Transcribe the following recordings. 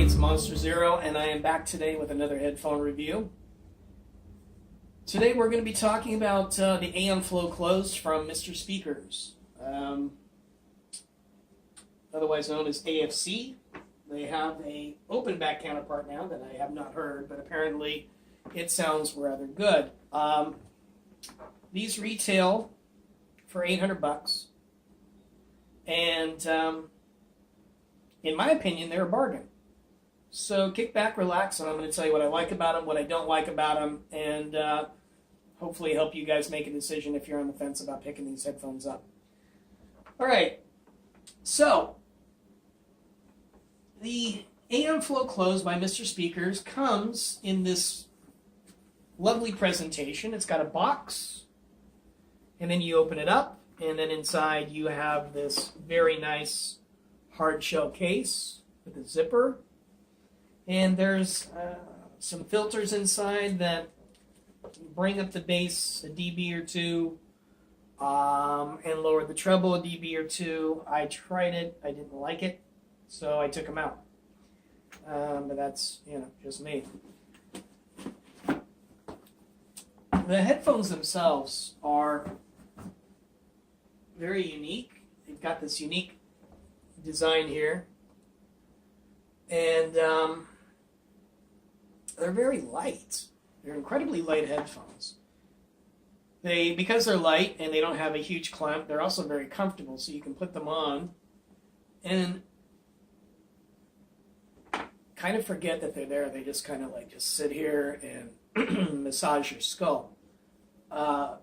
it's Monsterzero, and I am back today with another headphone review. Today we're going to be talking about the AM Flow Closed from Mr. Speakers, otherwise known as AFC. They have a open back counterpart now that I have not heard, but apparently it sounds rather good. These retail for $800, and in my opinion, they're a bargain. So kick back, relax, and I'm going to tell you what I like about them, what I don't like about them, and hopefully help you guys make a decision if you're on the fence about picking these headphones up. All right, so the AM Flow Closed by Mr. Speakers comes in this lovely presentation. It's got a box, and then you open it up, and then inside you have this very nice hard shell case with a zipper. And there's some filters inside that bring up the bass a dB or two and lower the treble a dB or two. I tried it. I didn't like it, so I took them out. But that's, just me. The headphones themselves are very unique. They've got this unique design here. And they're very light. They're incredibly light headphones. Because they're light and they don't have a huge clamp, they're also very comfortable, so you can put them on and kind of forget that they're there. They just kind of just sit here and massage your skull. The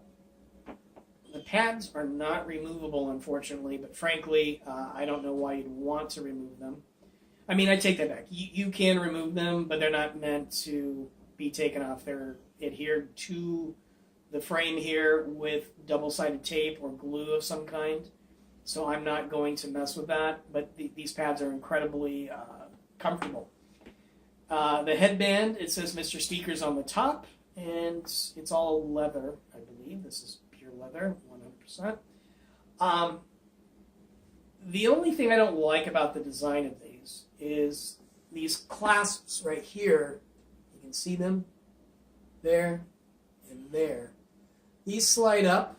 pads are not removable, unfortunately, but frankly, I don't know why you'd want to remove them. I mean, I take that back. You can remove them, but they're not meant to be taken off. They're adhered to the frame here with double-sided tape or glue of some kind, so I'm not going to mess with that, but these pads are incredibly comfortable. The headband, it says Mr. Speakers on the top, and it's all leather, I believe. This is pure leather, 100%. The only thing I don't like about the design of these is these clasps right here. You can see them there and there. These slide up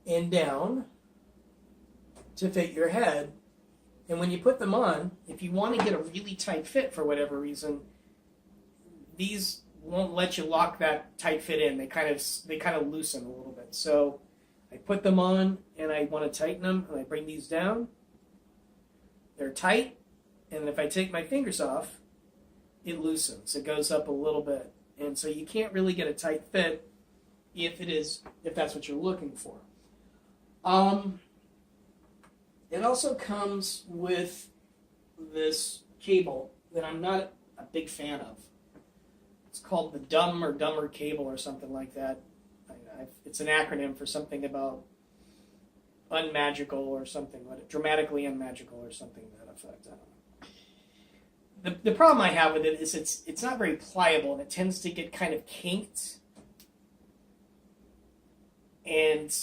and down to fit your head. And when you put them on, if you want to get a really tight fit for whatever reason, these won't let you lock that tight fit in. They kind of loosen a little bit. So I put them on and I want to tighten them, and I bring these down. They're tight, and if I take my fingers off, it loosens. It goes up a little bit, and so you can't really get a tight fit if that's what you're looking for. It also comes with this cable that I'm not a big fan of. It's called the Dumb or Dumber cable or something like that. It's an acronym for something about unmagical or something, dramatically unmagical or something to that effect. I don't know. The problem I have with it is it's not very pliable, and it tends to get kind of kinked and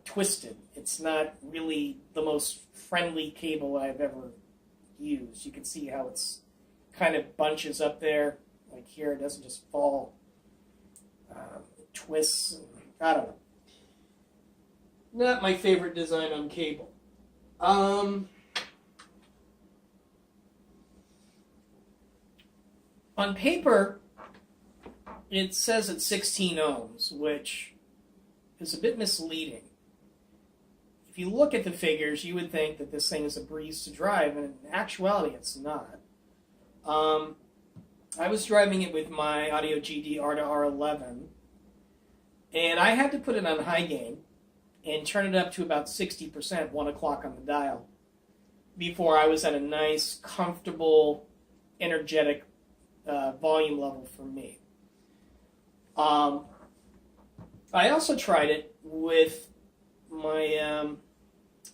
twisted. It's not really the most friendly cable I've ever used. You can see how it's kind of bunches up there, like here. It doesn't just fall. It twists. And, I don't know. Not my favorite design on cable. On paper, it says it's 16 ohms, which is a bit misleading. If you look at the figures, you would think that this thing is a breeze to drive, and in actuality, it's not. I was driving it with my Audio GD R2R11, and I had to put it on high gain and turn it up to about 60%, 1 o'clock on the dial, before I was at a nice, comfortable, energetic volume level for me. I also tried it with my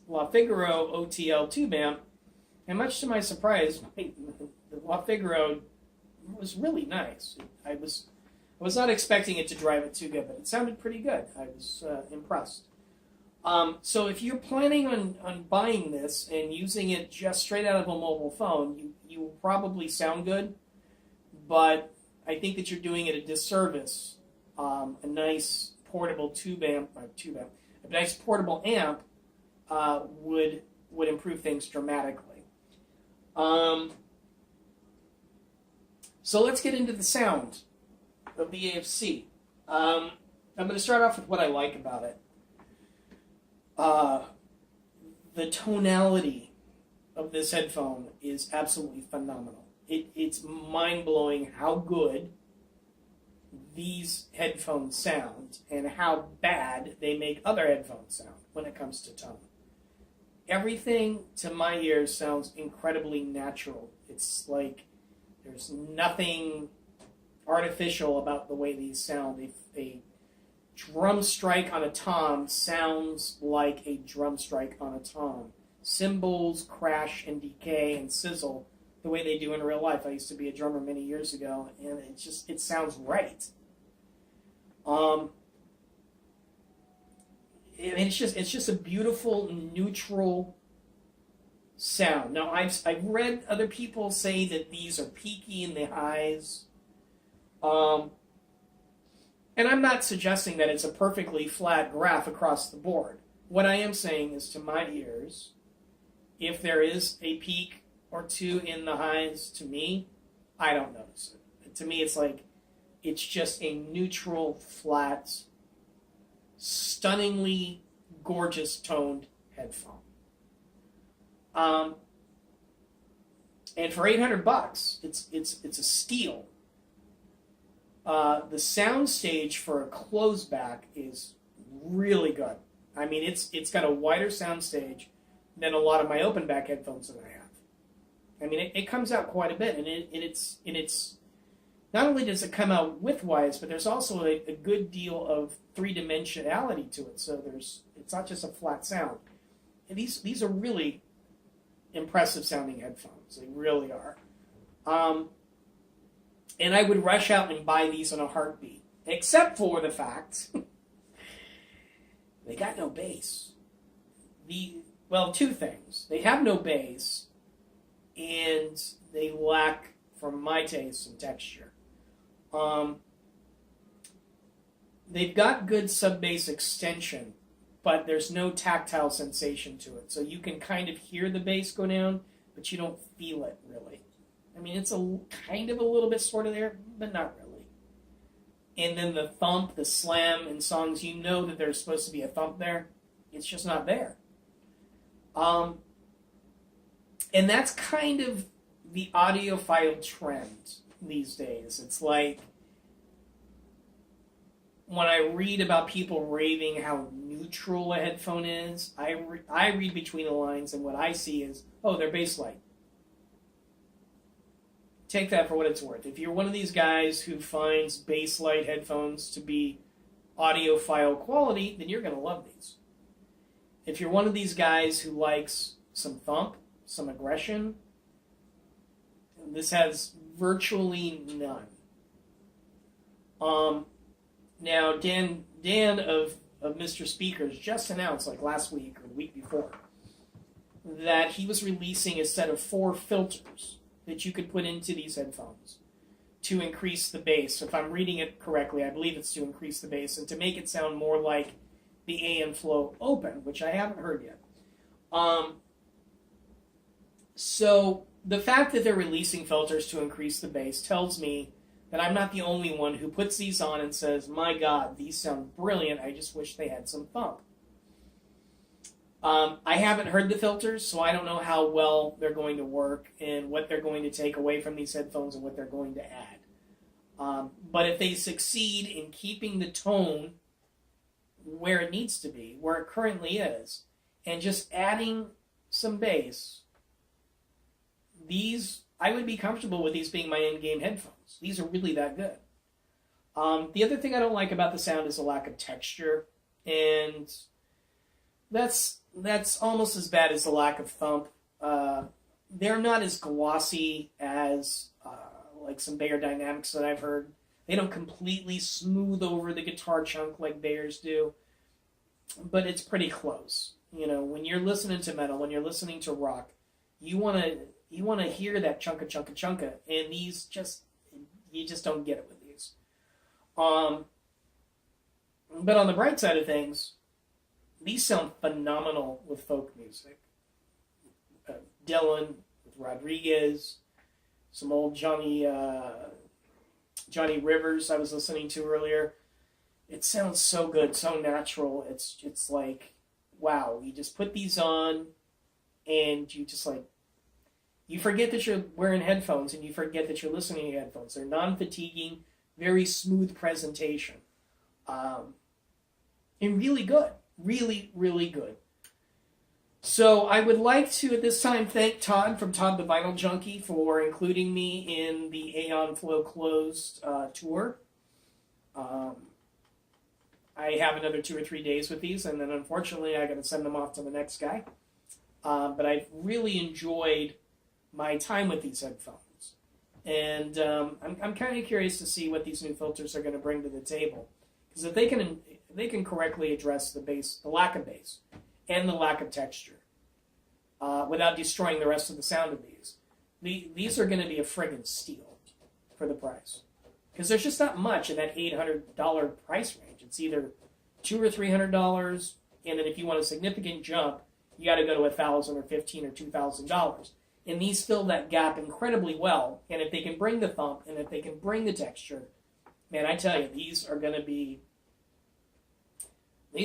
La Figaro OTL tube amp, and much to my surprise, the La Figaro was really nice. I was not expecting it to drive it too good, but it sounded pretty good. I was impressed. So if you're planning on buying this and using it just straight out of a mobile phone, you will probably sound good, but I think that you're doing it a disservice. A nice portable a nice portable amp would improve things dramatically. So let's get into the sound of the AFC. I'm going to start off with what I like about it. The tonality of this headphone is absolutely phenomenal. It's mind-blowing how good these headphones sound and how bad they make other headphones sound when it comes to tone. Everything to my ears sounds incredibly natural. It's like there's nothing artificial about the way these sound. A drum strike on a tom sounds like a drum strike on a tom. Cymbals crash and decay and sizzle the way they do in real life. I used to be a drummer many years ago, and it sounds right. It's just a beautiful, neutral sound. Now, I've read other people say that these are peaky in the highs. And I'm not suggesting that it's a perfectly flat graph across the board. What I am saying is, to my ears, if there is a peak or two in the highs, to me, I don't notice it. To me, it's like, it's just a neutral, flat, stunningly gorgeous toned headphone. And for $800, it's a steal. The sound stage for a closed back is really good. I mean, it's got a wider sound stage than a lot of my open back headphones that I have. I mean, it comes out quite a bit, and it's not only does it come out widthwise, but there's also a good deal of three-dimensionality to it. So it's not just a flat sound. And these are really impressive sounding headphones. They really are. And I would rush out and buy these in a heartbeat, except for the fact they got no bass. Two things. They have no bass, and they lack, for my taste, some texture. They've got good sub-bass extension, but there's no tactile sensation to it. So you can kind of hear the bass go down, but you don't feel it really. I mean, it's kind of a little bit sort of there, but not really. And then the thump, the slam in songs, you know that there's supposed to be a thump there. It's just not there. And that's kind of the audiophile trend these days. It's like, when I read about people raving how neutral a headphone is, I read between the lines, and what I see is, oh, they're bass light. Take that for what it's worth. If you're one of these guys who finds bass light headphones to be audiophile quality, then you're going to love these. If you're one of these guys who likes some thump, some aggression, this has virtually none. Now, Dan of Mr. Speakers just announced, like last week or the week before, that he was releasing a set of 4 filters that you could put into these headphones to increase the bass. If I'm reading it correctly, I believe it's to increase the bass and to make it sound more like the AM Flow Open, which I haven't heard yet. So the fact that they're releasing filters to increase the bass tells me that I'm not the only one who puts these on and says, my God, these sound brilliant, I just wish they had some thump. I haven't heard the filters, so I don't know how well they're going to work and what they're going to take away from these headphones and what they're going to add. But if they succeed in keeping the tone where it needs to be, where it currently is, and just adding some bass, I would be comfortable with these being my end-game headphones. These are really that good. The other thing I don't like about the sound is the lack of texture, and that's almost as bad as the lack of thump. They're not as glossy as like some Bayer Dynamics that I've heard. They don't completely smooth over the guitar chunk like Bayers do. but it's pretty close. You know, when you're listening to metal, when you're listening to rock, you wanna hear that chunka chunka chunka, and these just you just don't get it with these. But on the bright side of things, these sound phenomenal with folk music. Dylan, with Rodriguez, some old Johnny Rivers I was listening to earlier. It sounds so good, so natural. It's like, wow, you just put these on and you just like, you forget that you're wearing headphones and you forget that you're listening to headphones. They're non-fatiguing, very smooth presentation. And really good. Really, really good. So I would like to, at this time, thank Todd from Todd The Vinyl Junkie for including me in the Aeon Flow Closed tour. I have another 2 or 3 days with these, and then unfortunately I got to send them off to the next guy. But I've really enjoyed my time with these headphones. And I'm kind of curious to see what these new filters are going to bring to the table. Because if they can correctly address the lack of bass, and the lack of texture, without destroying the rest of the sound of these. These are going to be a friggin' steal for the price. Because there's just not much in that $800 price range. It's either $200 or $300, and then if you want a significant jump, you got to go to $1,000 or $1,500 or $2,000. And these fill that gap incredibly well. And if they can bring the thump, and if they can bring the texture, man, I tell you, these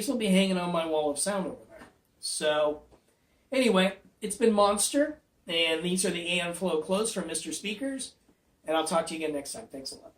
will be hanging on my wall of sound over there. So, anyway, it's been Monster, and these are the Aeon Flow Close from Mr. Speakers, and I'll talk to you again next time. Thanks a lot.